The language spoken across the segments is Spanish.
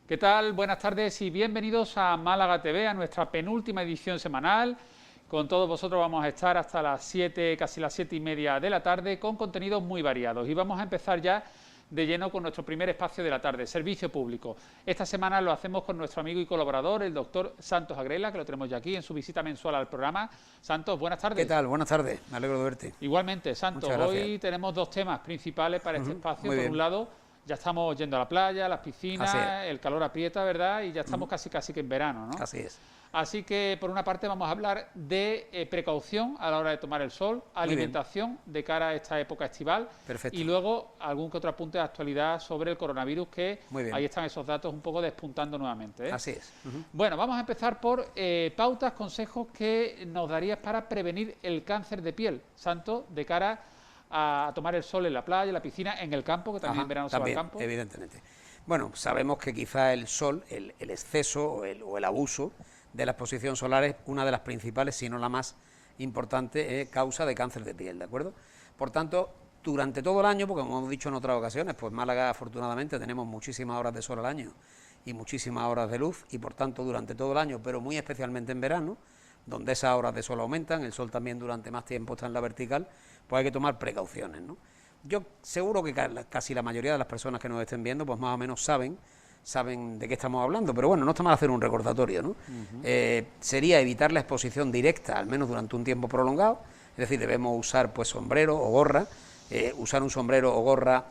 ¿Qué tal? Buenas tardes y bienvenidos a Málaga TV, a nuestra penúltima edición semanal. Con todos vosotros vamos a estar hasta las 7, casi las 7:30 de la tarde, con contenidos muy variados. Y vamos a empezar ya de lleno con nuestro primer espacio de la tarde, servicio público. Esta semana lo hacemos con nuestro amigo y colaborador, el doctor Santos Agrela, que lo tenemos ya aquí en su visita mensual al programa. Santos, buenas tardes. ¿Qué tal? Buenas tardes, me alegro de verte. Igualmente, Santos, hoy tenemos dos temas principales para este espacio. Por un lado, ya estamos yendo a la playa, a las piscinas, el calor aprieta, ¿verdad? Y ya estamos casi que en verano, ¿no? Así es. Así que, por una parte, vamos a hablar de precaución a la hora de tomar el sol, alimentación de cara a esta época estival. Perfecto. Y luego algún que otro apunte de actualidad sobre el coronavirus, que ahí están esos datos un poco despuntando nuevamente, ¿eh? Así es. Bueno, vamos a empezar por pautas, consejos que nos darías para prevenir el cáncer de piel, Santo, de cara a tomar el sol en la playa, en la piscina, en el campo, que también en verano se va al campo. Evidentemente. Bueno, sabemos que quizá el sol, el exceso o el abuso de la exposición solar es una de las principales, si no la más importante, causa de cáncer de piel, ¿de acuerdo? Por tanto, durante todo el año, porque como hemos dicho en otras ocasiones, pues Málaga afortunadamente tenemos muchísimas horas de sol al año y muchísimas horas de luz, y por tanto durante todo el año, pero muy especialmente en verano, donde esas horas de sol aumentan, el sol también durante más tiempo está en la vertical, pues hay que tomar precauciones, ¿no? Yo seguro que casi la mayoría de las personas que nos estén viendo, pues más o menos saben de qué estamos hablando, pero bueno, no está mal hacer un recordatorio, ¿no? Sería evitar la exposición directa, al menos durante un tiempo prolongado, es decir, debemos usar pues sombrero o gorra, usar un sombrero o gorra,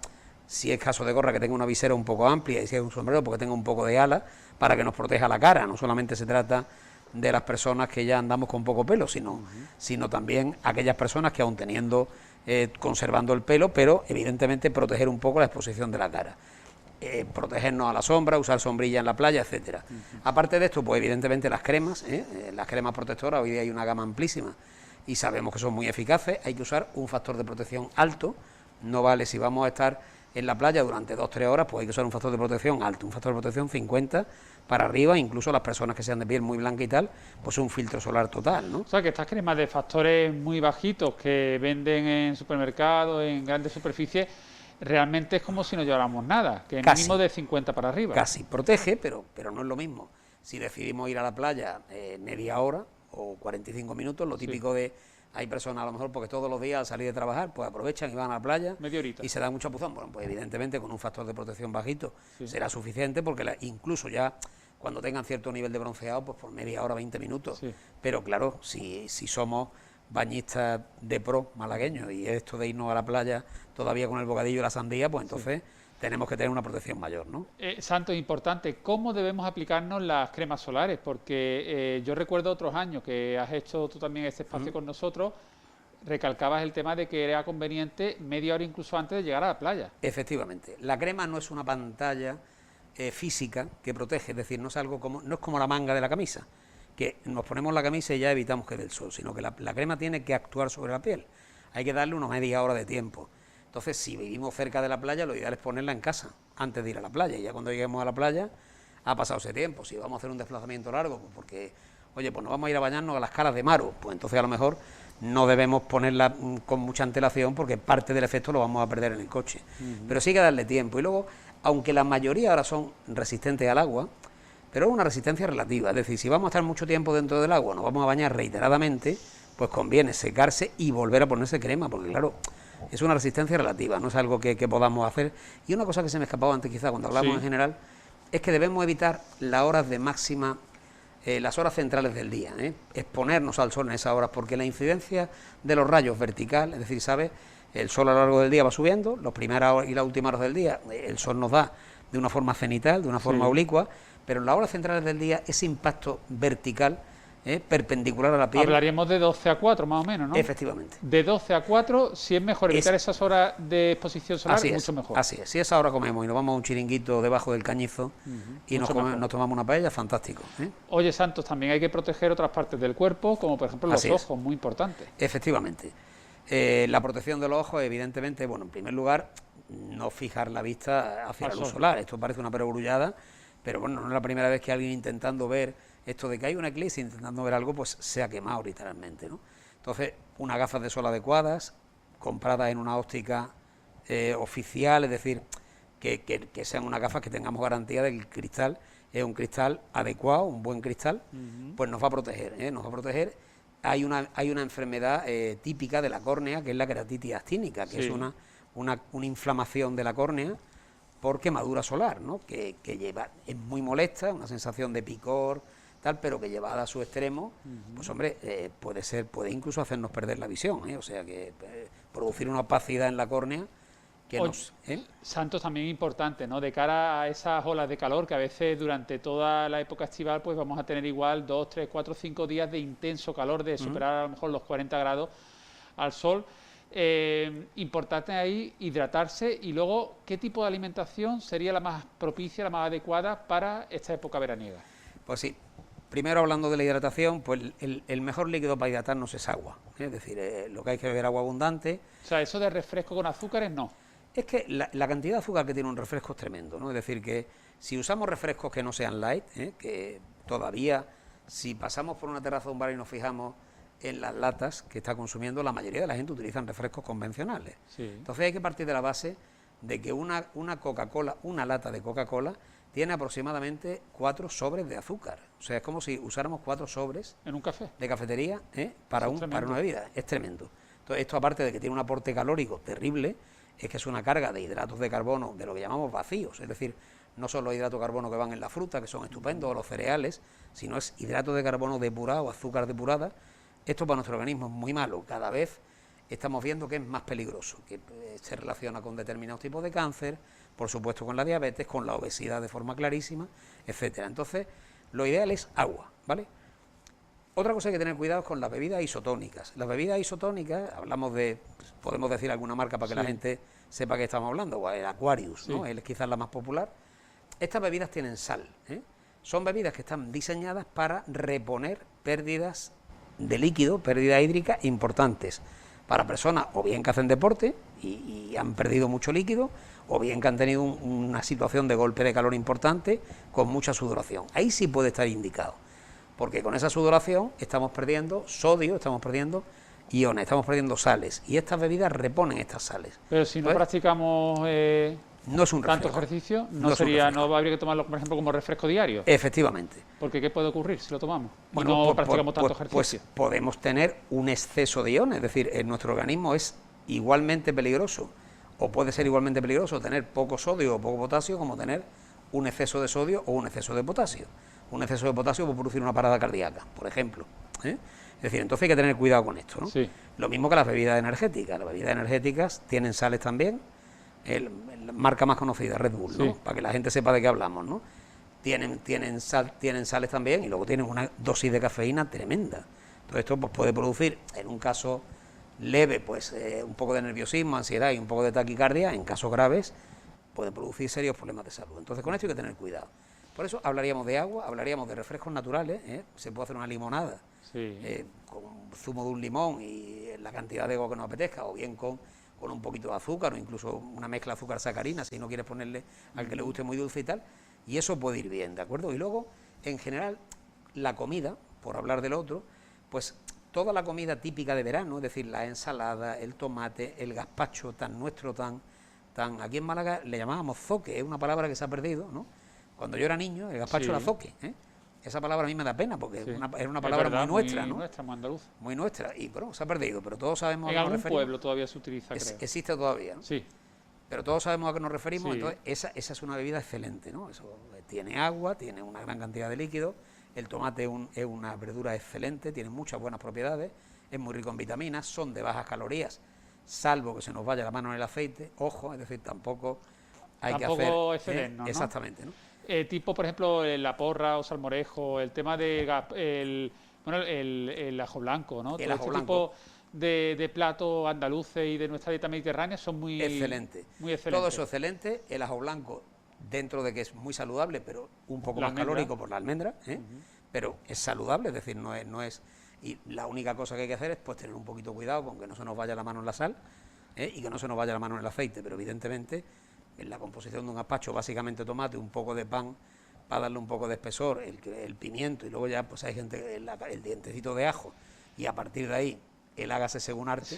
si es caso de gorra, que tenga una visera un poco amplia, y si es un sombrero, porque tenga un poco de ala, para que nos proteja la cara. No solamente se trata de las personas que ya andamos con poco pelo, sino también aquellas personas que aún teniendo, conservando el pelo, pero evidentemente proteger un poco la exposición de la cara. Protegernos a la sombra, usar sombrilla en la playa, etcétera. Aparte de esto, pues evidentemente las cremas protectoras, hoy día hay una gama amplísima y sabemos que son muy eficaces. Hay que usar un factor de protección alto, no vale si vamos a estar en la playa durante 2-3 horas, pues hay que usar un factor de protección alto, un factor de protección 50 para arriba, incluso las personas que sean de piel muy blanca y tal, pues un filtro solar total, ¿no? O sea, que estas cremas de factores muy bajitos que venden en supermercados, en grandes superficies, realmente es como si no lleváramos nada, que es mínimo de 50 para arriba. Casi, protege, pero no es lo mismo. Si decidimos ir a la playa media hora o 45 minutos, lo típico de... Hay personas a lo mejor porque todos los días al salir de trabajar, pues aprovechan y van a la playa media horita y se dan mucha puzón. Bueno, pues evidentemente con un factor de protección bajito será suficiente, porque incluso ya cuando tengan cierto nivel de bronceado, pues por media hora, 20 minutos. Pero claro, si somos bañistas de pro malagueños y esto de irnos a la playa todavía con el bocadillo y la sandía, pues entonces tenemos que tener una protección mayor, ¿no? Santo, importante, ¿cómo debemos aplicarnos las cremas solares? Porque yo recuerdo otros años que has hecho tú también este espacio con nosotros, recalcabas el tema de que era conveniente media hora incluso antes de llegar a la playa. Efectivamente, la crema no es una pantalla física que protege, es decir, no es como la manga de la camisa, que nos ponemos la camisa y ya evitamos que dé el sol, sino que la crema tiene que actuar sobre la piel, hay que darle una media hora de tiempo. Entonces, si vivimos cerca de la playa, lo ideal es ponerla en casa antes de ir a la playa, y ya cuando lleguemos a la playa ha pasado ese tiempo. Si vamos a hacer un desplazamiento largo, pues porque, oye, pues nos vamos a ir a bañarnos a las Calas de Maro, pues entonces a lo mejor no debemos ponerla con mucha antelación, porque parte del efecto lo vamos a perder en el coche. Pero sí hay que darle tiempo. Y luego, aunque la mayoría ahora son resistentes al agua, pero es una resistencia relativa, es decir, si vamos a estar mucho tiempo dentro del agua, nos vamos a bañar reiteradamente, pues conviene secarse y volver a ponerse crema, porque claro, es una resistencia relativa, no es algo que podamos hacer. Y una cosa que se me escapaba antes quizá cuando hablamos en general, es que debemos evitar las horas de máxima, las horas centrales del día, exponernos al sol en esas horas, porque la incidencia de los rayos vertical, es decir, ¿sabes? El sol a lo largo del día va subiendo, las primeras y las últimas horas del día el sol nos da de una forma cenital, de una forma oblicua, pero en las horas centrales del día ese impacto vertical, perpendicular a la piel. Hablaríamos de 12 a 4 más o menos, ¿no? Efectivamente. De 12 a 4, si es mejor evitar esas horas de exposición solar, mucho mejor. Así es, si esa hora comemos y nos vamos a un chiringuito debajo del Cañizo y nos tomamos una paella, fantástico. Oye, Santos, también hay que proteger otras partes del cuerpo, como por ejemplo los ojos, muy importante. Efectivamente. La protección de los ojos, evidentemente, bueno, en primer lugar, no fijar la vista hacia la luz solar. Esto parece una perogrullada, pero bueno, no es la primera vez que alguien intentando ver esto de que hay una eclipse, intentando ver algo, pues se ha quemado literalmente, ¿no? Entonces, unas gafas de sol adecuadas, compradas en una óptica oficial, es decir, que sean unas gafas que tengamos garantía de que el cristal es un cristal adecuado, un buen cristal, pues nos va a proteger, nos va a proteger. Hay una enfermedad típica de la córnea, que es la queratitis actínica, que es una inflamación de la córnea por quemadura solar, ¿no? Que es muy molesta, una sensación de picor, tal, pero que llevada a su extremo, pues hombre, puede incluso hacernos perder la visión, o sea que producir una opacidad en la córnea que Santos, también importante, ¿no? De cara a esas olas de calor que a veces durante toda la época estival pues vamos a tener igual 2, 3, 4, 5 días de intenso calor, de superar a lo mejor los 40 grados al sol. Importante ahí hidratarse, y luego, ¿qué tipo de alimentación sería la más propicia, la más adecuada para esta época veraniega? Pues sí, primero hablando de la hidratación, pues el mejor líquido para hidratarnos es agua, es decir, lo que hay que beber agua abundante. O sea, eso de refresco con azúcares no. Es que la cantidad de azúcar que tiene un refresco es tremendo, ¿no? Es decir, que si usamos refrescos que no sean light, que todavía, si pasamos por una terraza de un bar y nos fijamos en las latas que está consumiendo, la mayoría de la gente utilizan refrescos convencionales. Sí. Entonces hay que partir de la base de que una Coca-Cola, una lata de Coca-Cola, tiene aproximadamente 4 sobres de azúcar. O sea, es como si usáramos 4 sobres en un café de cafetería para una bebida. Es tremendo. Entonces, esto, aparte de que tiene un aporte calórico terrible, es que es una carga de hidratos de carbono de lo que llamamos vacíos, es decir, no son los hidratos de carbono que van en la fruta, que son estupendos, o los cereales, sino es hidratos de carbono depurado, azúcar depurada. Esto para nuestro organismo es muy malo. Cada vez estamos viendo que es más peligroso, que se relaciona con determinados tipos de cáncer, por supuesto con la diabetes, con la obesidad de forma clarísima, etcétera. Entonces, lo ideal es agua, ¿vale? Otra cosa que hay que tener cuidado es con las bebidas isotónicas. Las bebidas isotónicas, hablamos de, podemos decir alguna marca para que la gente sepa que estamos hablando, o el Aquarius, ¿no? Es quizás la más popular. Estas bebidas tienen sal, Son bebidas que están diseñadas para reponer pérdidas de líquido, pérdidas hídricas importantes para personas o bien que hacen deporte y han perdido mucho líquido, o bien que han tenido una situación de golpe de calor importante con mucha sudoración. Ahí sí puede estar indicado, porque con esa sudoración estamos perdiendo sodio, estamos perdiendo iones, estamos perdiendo sales, y estas bebidas reponen estas sales. Pero si no practicamos no es un tanto ejercicio, no habría que tomarlo, por ejemplo, como refresco diario. Efectivamente. Porque ¿qué puede ocurrir si lo tomamos? Bueno, y no practicamos tanto ejercicio. Pues podemos tener un exceso de iones, es decir, en nuestro organismo es igualmente peligroso, o puede ser igualmente peligroso tener poco sodio o poco potasio, como tener un exceso de sodio o un exceso de potasio. Un exceso de potasio puede producir una parada cardíaca, por ejemplo. Es decir, entonces hay que tener cuidado con esto, ¿no? Sí. Lo mismo que las bebidas energéticas. Las bebidas energéticas tienen sales también. La marca más conocida, Red Bull, ¿no? Sí. Para que la gente sepa de qué hablamos, ¿no? Tienen sales también, y luego tienen una dosis de cafeína tremenda. Entonces esto pues, puede producir, en un caso leve, pues un poco de nerviosismo, ansiedad y un poco de taquicardia. En casos graves puede producir serios problemas de salud. Entonces con esto hay que tener cuidado. Por eso hablaríamos de agua, hablaríamos de refrescos naturales, se puede hacer una limonada con zumo de un limón y la cantidad de agua que nos apetezca, o bien con un poquito de azúcar, o incluso una mezcla de azúcar-sacarina, si no quieres ponerle al que le guste muy dulce y tal, y eso puede ir bien, ¿de acuerdo? Y luego, en general, la comida, por hablar del otro, pues toda la comida típica de verano, es decir, la ensalada, el tomate, el gazpacho tan nuestro, tan aquí en Málaga le llamábamos zoque, es una palabra que se ha perdido, ¿no? Cuando yo era niño, el gazpacho era zoque, Esa palabra a mí me da pena, porque era una palabra muy nuestra, ¿no? Muy nuestra, muy andaluza. Muy nuestra, y bueno, se ha perdido, pero todos sabemos a qué nos referimos. En algún pueblo todavía se utiliza, creo. Existe todavía, ¿no? Sí. Pero todos sabemos a qué nos referimos, Sí. Entonces esa es una bebida excelente, ¿no? Eso tiene agua, tiene una gran cantidad de líquido, el tomate es una verdura excelente, tiene muchas buenas propiedades, es muy rico en vitaminas, son de bajas calorías, salvo que se nos vaya la mano en el aceite, ojo, es decir, tampoco hay que hacer... exceder, ¿no? Exactamente, ¿no? Tipo, por ejemplo, la porra o salmorejo, el tema de el ajo blanco, ¿no? El Todo ajo este blanco. tipo de platos andaluces y de nuestra dieta mediterránea son muy excelente. Muy excelentes. Todo eso excelente. El ajo blanco, dentro de que es muy saludable, pero un poco La más almendra. calórico por la almendra, pero es saludable, es decir, no es... Y la única cosa que hay que hacer es pues tener un poquito cuidado con que no se nos vaya la mano en la sal y que no se nos vaya la mano en el aceite, pero evidentemente en la composición de un gazpacho, básicamente tomate, un poco de pan para darle un poco de espesor, el pimiento, y luego ya pues hay gente, el dientecito de ajo, y a partir de ahí el hágase según arte,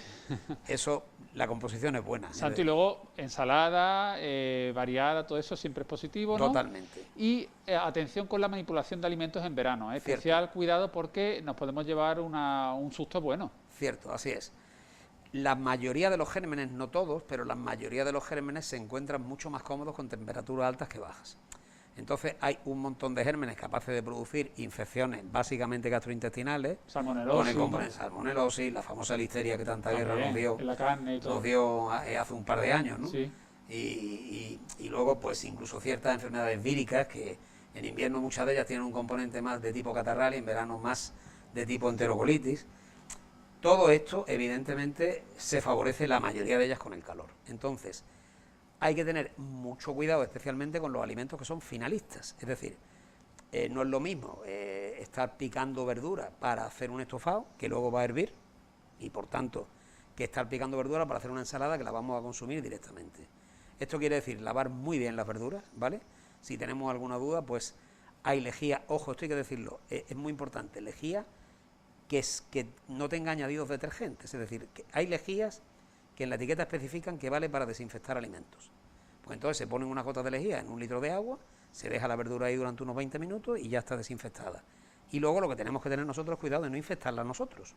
eso, la composición es buena. Santo, y luego ensalada, variada, todo eso siempre es positivo, ¿no? Totalmente. Y atención con la manipulación de alimentos en verano, especial cuidado porque nos podemos llevar un susto bueno. Cierto, así es. La mayoría de los gérmenes, no todos, pero la mayoría de los gérmenes se encuentran mucho más cómodos con temperaturas altas que bajas. Entonces hay un montón de gérmenes capaces de producir infecciones básicamente gastrointestinales, salmonelosis, la famosa listeria que tanta guerra nos dio, en la carne y todo. Nos dio hace un par de años, ¿no? Sí. Y luego pues incluso ciertas enfermedades víricas que en invierno muchas de ellas tienen un componente más de tipo catarral y en verano más de tipo enterocolitis. Todo esto evidentemente se favorece la mayoría de ellas con el calor. Entonces hay que tener mucho cuidado, especialmente con los alimentos que son finalistas. Es decir, no es lo mismo estar picando verdura para hacer un estofado, que luego va a hervir, y por tanto, que estar picando verdura para hacer una ensalada que la vamos a consumir directamente. Esto quiere decir lavar muy bien las verduras, ¿vale? Si tenemos alguna duda, pues hay lejía, ojo, esto hay que decirlo, es muy importante, lejía que no tenga añadidos detergentes, es decir, que hay lejías que en la etiqueta especifican que vale para desinfectar alimentos. Pues entonces se ponen unas gotas de lejía en 1 litro de agua, se deja la verdura ahí durante unos 20 minutos y ya está desinfectada. Y luego lo que tenemos que tener nosotros es cuidado de no infectarla nosotros.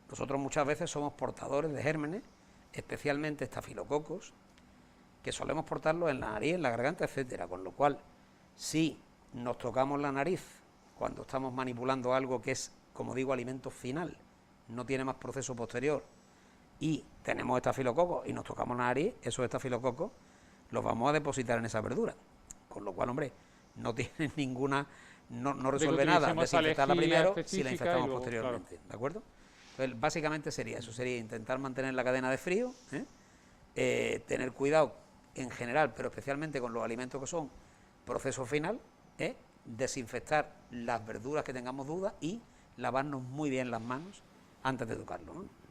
Nosotros muchas veces somos portadores de gérmenes, especialmente estafilococos, que solemos portarlos en la nariz, en la garganta, etcétera. Con lo cual, si nos tocamos la nariz cuando estamos manipulando algo que es, como digo, alimento final, no tiene más proceso posterior, y tenemos estafilococos y nos tocamos la nariz, esos estafilococos los vamos a depositar en esa verdura. Con lo cual, hombre, no tiene ninguna, no resuelve nada desinfectarla primero si la infectamos luego, posteriormente, claro. ¿de acuerdo? Entonces, básicamente sería eso, sería intentar mantener la cadena de frío, tener cuidado en general, pero especialmente con los alimentos que son proceso final, desinfectar las verduras que tengamos dudas y lavarnos muy bien las manos antes de tocarlo, ¿no?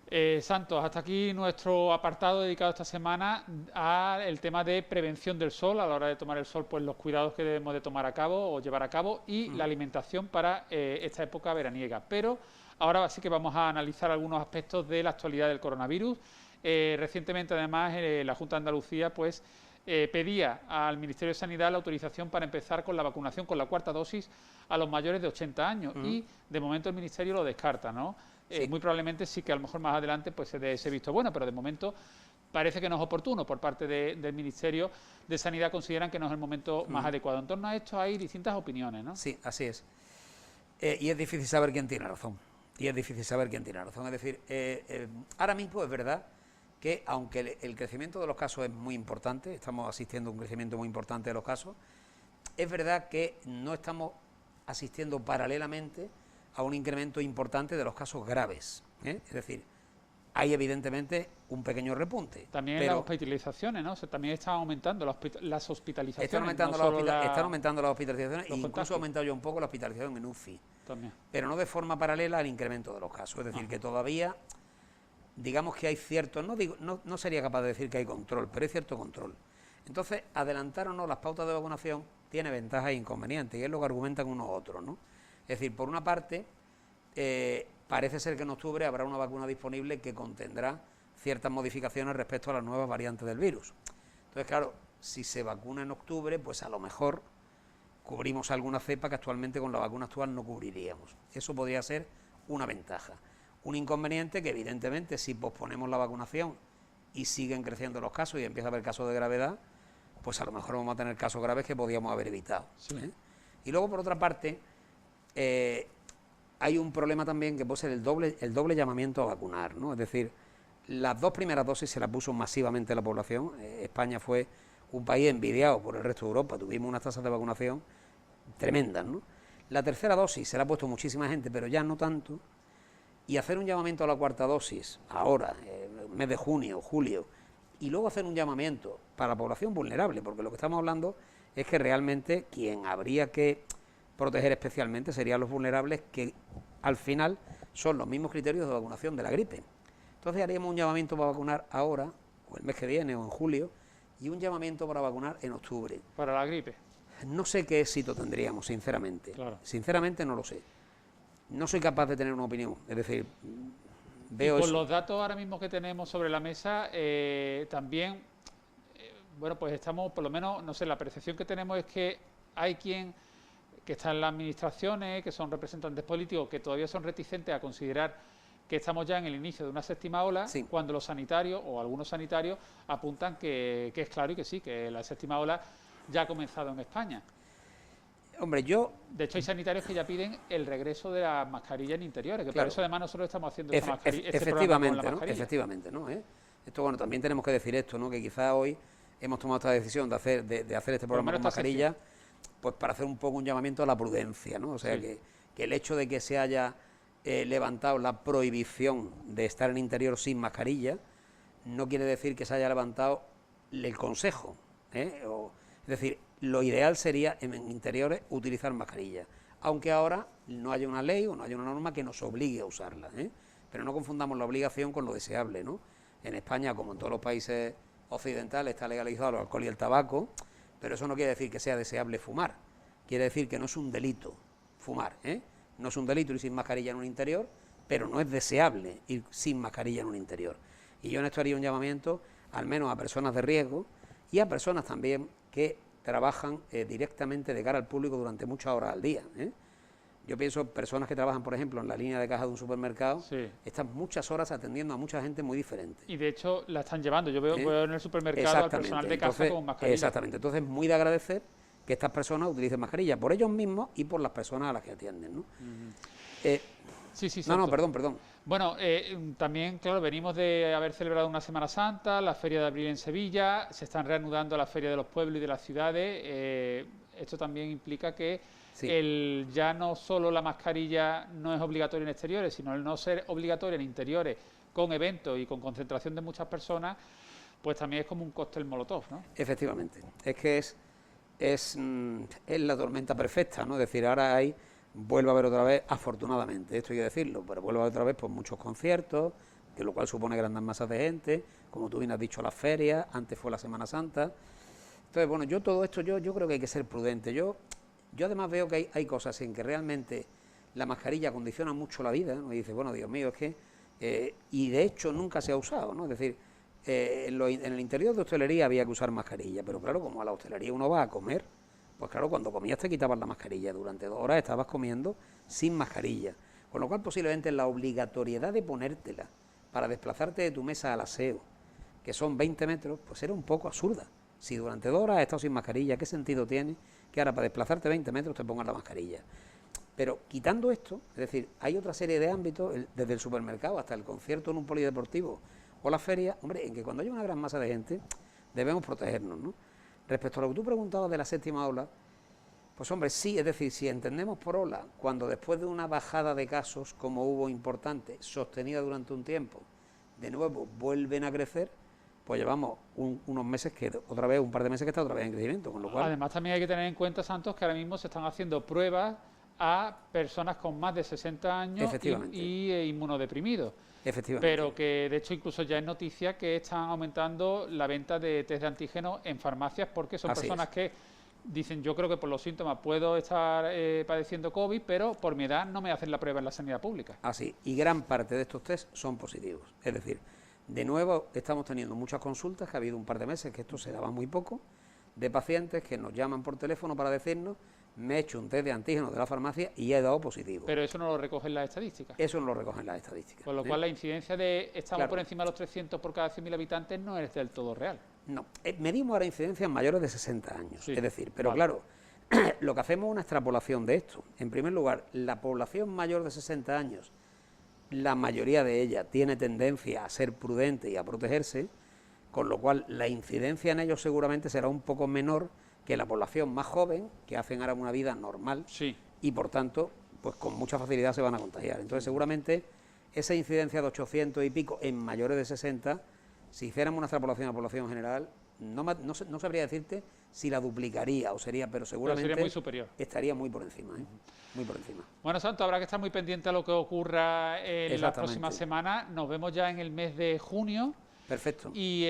Santos, hasta aquí nuestro apartado dedicado esta semana al tema de prevención del sol. A la hora de tomar el sol, pues los cuidados que debemos de tomar a cabo o llevar a cabo y la alimentación para esta época veraniega. Pero ahora sí que vamos a analizar algunos aspectos de la actualidad del coronavirus. Recientemente, además, la Junta de Andalucía pues pedía al Ministerio de Sanidad la autorización para empezar con la vacunación con la 4ª dosis a los mayores de 80 años y de momento el Ministerio lo descarta, ¿no? Sí. Muy probablemente sí que a lo mejor más adelante pues se dé ese visto bueno, pero de momento parece que no es oportuno. Por parte del Ministerio de Sanidad consideran que no es el momento más adecuado. En torno a esto hay distintas opiniones, ¿no? Sí, así es. Y es difícil saber quién tiene razón. Es decir, ahora mismo es verdad que aunque el crecimiento de los casos es muy importante, estamos asistiendo a un crecimiento muy importante de los casos, es verdad que no estamos asistiendo paralelamente a un incremento importante de los casos graves, Es decir, hay evidentemente un pequeño repunte. También las hospitalizaciones, ¿no? O sea, también están aumentando las hospitalizaciones. Están aumentando las hospitalizaciones e incluso ha aumentado ya un poco la hospitalización en UCI. También. Pero no de forma paralela al incremento de los casos. Es decir, que todavía, digamos que hay cierto, no sería capaz de decir que hay control, pero hay cierto control. Entonces, adelantar o no las pautas de vacunación tiene ventajas e inconvenientes, y es lo que argumentan unos u otros, ¿no? Es decir, por una parte, parece ser que en octubre habrá una vacuna disponible que contendrá ciertas modificaciones respecto a las nuevas variantes del virus. Entonces, claro, si se vacuna en octubre, pues a lo mejor cubrimos alguna cepa que actualmente con la vacuna actual no cubriríamos. Eso podría ser una ventaja. Un inconveniente que, evidentemente, si posponemos la vacunación y siguen creciendo los casos y empieza a haber casos de gravedad, pues a lo mejor vamos a tener casos graves que podíamos haber evitado. Sí. Y luego, por otra parte, hay un problema también que puede ser el doble llamamiento a vacunar, ¿no? Es decir, las 2 primeras dosis se las puso masivamente a la población. España fue un país envidiado por el resto de Europa, tuvimos unas tasas de vacunación tremendas, ¿no? La 3ª dosis se la ha puesto muchísima gente, pero ya no tanto, y hacer un llamamiento a la 4ª dosis ahora, mes de junio, julio, y luego hacer un llamamiento para la población vulnerable, porque lo que estamos hablando es que realmente quien habría que proteger especialmente serían los vulnerables, que al final son los mismos criterios de vacunación de la gripe. Entonces haríamos un llamamiento para vacunar ahora, o el mes que viene, o en julio, y un llamamiento para vacunar en octubre. ¿Para la gripe? No sé qué éxito tendríamos, sinceramente. Claro. Sinceramente no lo sé. No soy capaz de tener una opinión. Es decir, veo y con eso. los datos ahora mismo que tenemos sobre la mesa, también, bueno, pues estamos, por lo menos, no sé, la percepción que tenemos es que hay quien que está en las administraciones, que son representantes políticos, que todavía son reticentes a considerar que estamos ya en el inicio de una séptima ola, Sí. cuando los sanitarios, o algunos sanitarios, apuntan que es claro y que sí, que la séptima ola ya ha comenzado en España. Hombre, yo... De hecho, hay sanitarios que ya piden el regreso de las mascarillas en interiores, que Claro. por eso además nosotros estamos haciendo este programa con la Efectivamente, ¿no? mascarilla. Efectivamente, ¿no? Esto, bueno, también tenemos que decir esto, ¿no? Que quizás hoy hemos tomado esta decisión de hacer este programa con mascarilla, pues para hacer un poco un llamamiento a la prudencia, ¿no? O sea, sí. que el hecho de que se haya levantado la prohibición de estar en interior sin mascarilla, no quiere decir que se haya levantado el consejo, es decir, lo ideal sería en interiores utilizar mascarilla, aunque ahora no haya una ley o no haya una norma que nos obligue a usarla, pero no confundamos la obligación con lo deseable, ¿no? En España, como en todos los países occidentales, está legalizado el alcohol y el tabaco, pero eso no quiere decir que sea deseable fumar, quiere decir que no es un delito fumar, no es un delito ir sin mascarilla en un interior, pero no es deseable ir sin mascarilla en un interior. Y yo en esto haría un llamamiento al menos a personas de riesgo y a personas también que trabajan directamente de cara al público durante muchas horas al día. Yo pienso personas que trabajan, por ejemplo, en la línea de caja de un supermercado, sí. están muchas horas atendiendo a mucha gente muy diferente. Y de hecho la están llevando. Yo veo en el supermercado al personal de caja con mascarilla. Exactamente. Entonces, muy de agradecer que estas personas utilicen mascarilla por ellos mismos y por las personas a las que atienden, ¿no? Sí, no, perdón. Bueno, también, claro, venimos de haber celebrado una Semana Santa, la Feria de Abril en Sevilla, se están reanudando la Feria de los Pueblos y de las Ciudades. Esto también implica que ya no solo la mascarilla no es obligatoria en exteriores, sino el no ser obligatoria en interiores con eventos y con concentración de muchas personas, pues también es como un cóctel molotov, ¿no? Efectivamente, es que es la tormenta perfecta, ¿no? Es decir, ahora vuelve a haber otra vez, afortunadamente, esto hay que decirlo, pero vuelve a haber otra vez pues muchos conciertos, que lo cual supone grandes masas de gente, como tú bien has dicho, las ferias, antes fue la Semana Santa. Entonces, bueno, todo esto yo creo que hay que ser prudente. Yo además veo que hay cosas en que realmente la mascarilla condiciona mucho la vida, ¿no? Y dices, bueno, Dios mío, es que... y de hecho nunca se ha usado, ¿no? Es decir, en el interior de hostelería había que usar mascarilla, pero claro, como a la hostelería uno va a comer, pues claro, cuando comías te quitabas la mascarilla, durante 2 horas estabas comiendo sin mascarilla, con lo cual posiblemente la obligatoriedad de ponértela para desplazarte de tu mesa al aseo, que son 20 metros, pues era un poco absurda. Si durante 2 horas has estado sin mascarilla, ¿qué sentido tiene que ahora para desplazarte 20 metros te pongas la mascarilla? Pero quitando esto, es decir, hay otra serie de ámbitos, desde el supermercado hasta el concierto en un polideportivo o la feria, hombre, en que cuando hay una gran masa de gente debemos protegernos, ¿no? Respecto a lo que tú preguntabas de la séptima ola, pues hombre, sí, es decir, si entendemos por ola, cuando después de una bajada de casos, como hubo importante, sostenida durante un tiempo, de nuevo vuelven a crecer, pues llevamos unos meses que otra vez, un par de meses que está otra vez en crecimiento, con lo cual... Además también hay que tener en cuenta, Santos, que ahora mismo se están haciendo pruebas a personas con más de 60 años y inmunodeprimidos. Efectivamente. Pero que de hecho incluso ya es noticia que están aumentando la venta de test de antígenos en farmacias porque son personas que dicen, yo creo que por los síntomas puedo estar padeciendo COVID, pero por mi edad no me hacen la prueba en la sanidad pública. Así, y gran parte de estos test son positivos. Es decir, de nuevo estamos teniendo muchas consultas, que ha habido un par de meses que esto se daba muy poco, de pacientes que nos llaman por teléfono para decirnos, me he hecho un test de antígenos de la farmacia y he dado positivo. Pero eso no lo recogen las estadísticas. Eso no lo recogen las estadísticas. Con lo cual la incidencia de estamos por encima de los 300 por cada 100.000 habitantes no es del todo real. No, medimos ahora incidencias mayores de 60 años, es decir, pero claro, lo que hacemos es una extrapolación de esto. En primer lugar, la población mayor de 60 años, la mayoría de ella tiene tendencia a ser prudente y a protegerse, con lo cual la incidencia en ellos seguramente será un poco menor que la población más joven, que hacen ahora una vida normal y por tanto, pues con mucha facilidad se van a contagiar. Entonces seguramente esa incidencia de 800 y pico en mayores de 60, si hiciéramos una extrapolación a la población general, no sabría decirte si la duplicaría o sería, pero seguramente sería muy superior. Estaría muy por encima, muy por encima. Bueno, Santo, habrá que estar muy pendiente a lo que ocurra en las próximas semanas. Nos vemos ya en el mes de junio. Perfecto. Y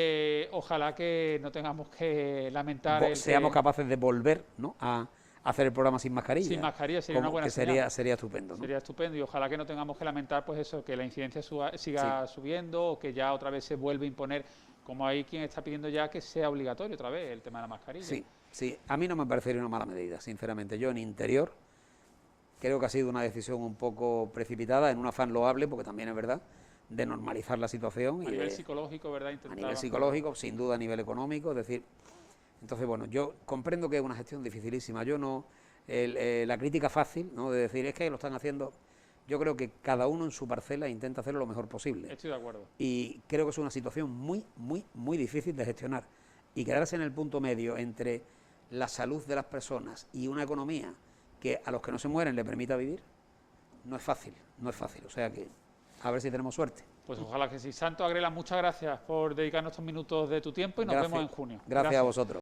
ojalá que no tengamos que lamentar... Seamos capaces de volver, ¿no?, a hacer el programa sin mascarilla. Sin mascarilla sería una buena que señal. sería estupendo, ¿no? Sería estupendo y ojalá que no tengamos que lamentar pues eso, que la incidencia siga subiendo o que ya otra vez se vuelva a imponer, como hay quien está pidiendo ya que sea obligatorio otra vez el tema de la mascarilla. Sí, sí, a mí no me parecería una mala medida, sinceramente. Yo en interior creo que ha sido una decisión un poco precipitada, en un afán loable, porque también es verdad, de normalizar la situación. A nivel psicológico, ¿verdad? A nivel psicológico, sin duda a nivel económico, es decir, entonces bueno, yo comprendo que es una gestión dificilísima, yo no, la crítica fácil, ¿no?, de decir, es que lo están haciendo, yo creo que cada uno en su parcela intenta hacerlo lo mejor posible. Estoy de acuerdo. Y creo que es una situación muy, muy, muy difícil de gestionar, y quedarse en el punto medio entre la salud de las personas y una economía que a los que no se mueren le permita vivir, no es fácil, o sea que a ver si tenemos suerte. Pues ojalá que sí. Santos Agrela, muchas gracias por dedicarnos estos minutos de tu tiempo y nos vemos en junio. Gracias a vosotros.